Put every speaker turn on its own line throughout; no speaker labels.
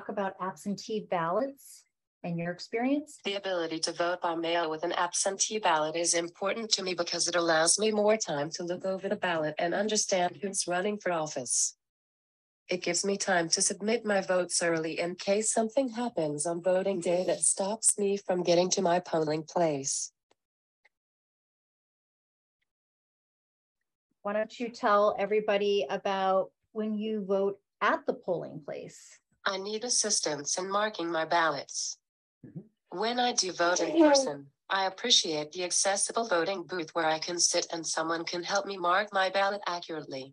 talk about absentee ballots and your experience?
The ability to vote by mail with an absentee ballot is important to me because it allows me more time to look over the ballot and understand who's running for office. It gives me time to submit my votes early in case something happens on voting day that stops me from getting to my polling place.
Why don't you tell everybody about when you vote at the polling place?
I need assistance in marking my ballots. When I do vote in person, I appreciate the accessible voting booth where I can sit and someone can help me mark my ballot accurately.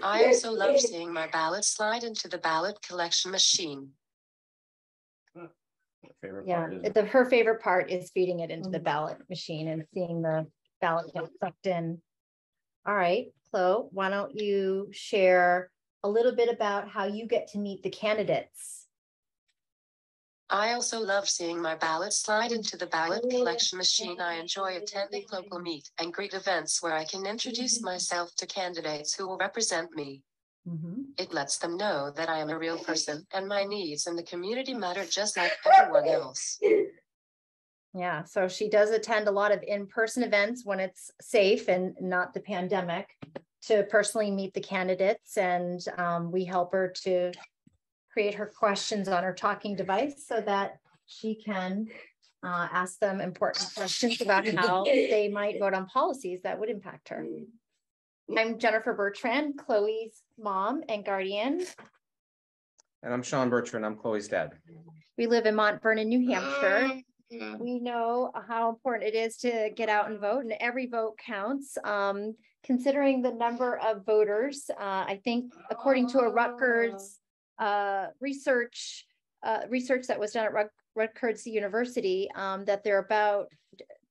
I also love seeing my ballot slide into the ballot collection machine.
Her favorite part is feeding it into the ballot machine and seeing the ballot get sucked in. All right, Chloe, why don't you share a little bit about how you get to meet the candidates?
I also love seeing my ballot slide into the ballot collection machine. I enjoy attending local meet and greet events where I can introduce myself to candidates who will represent me. It lets them know that I am a real person and my needs in the community matter just like everyone else.
Yeah, so she does attend a lot of in-person events when it's safe and not the pandemic to personally meet the candidates, and we help her to create her questions on her talking device so that she can ask them important questions about how they might vote on policies that would impact her. I'm Jennifer Bertrand, Chloe's mom and guardian.
And I'm Sean Bertrand, I'm Chloe's dad.
We live in Mount Vernon, New Hampshire. We know how important it is to get out and vote, and every vote counts. Considering the number of voters, I think according to a Rutgers research that was done at Rutgers University, that there are about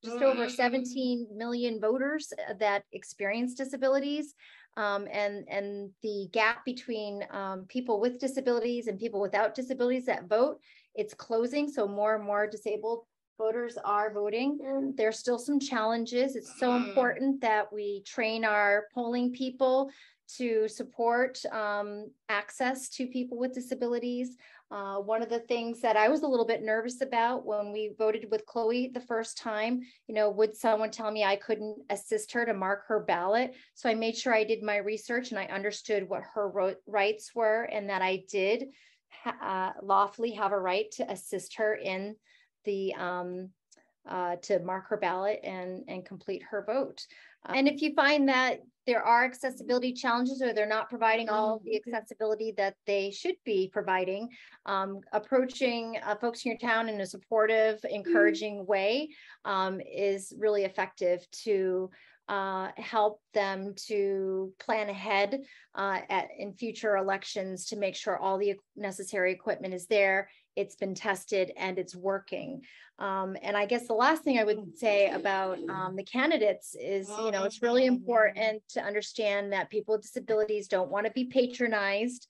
just over 17 million voters that experience disabilities. And the gap between people with disabilities and people without disabilities that vote, it's closing. So more and more disabled voters are voting. There's still some challenges. It's so important that we train our polling people to support access to people with disabilities. One of the things that I was a little bit nervous about when we voted with Chloe the first time, would someone tell me I couldn't assist her to mark her ballot? So I made sure I did my research and I understood what her rights were, and that I did lawfully have a right to assist her in the to mark her ballot and complete her vote. And if you find that there are accessibility challenges or they're not providing all the accessibility that they should be providing, approaching folks in your town in a supportive, encouraging way is really effective to help them to plan ahead in future elections to make sure all the necessary equipment is there, it's been tested, and it's working. And I guess the last thing I would say about the candidates is, it's really important to understand that people with disabilities don't want to be patronized.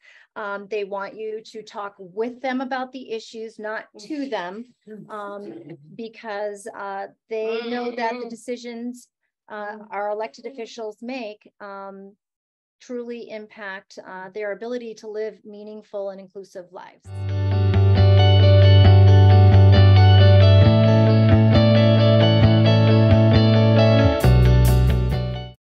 They want you to talk with them about the issues, not to them, because they know that the decisions our elected officials make truly impact their ability to live meaningful and inclusive lives.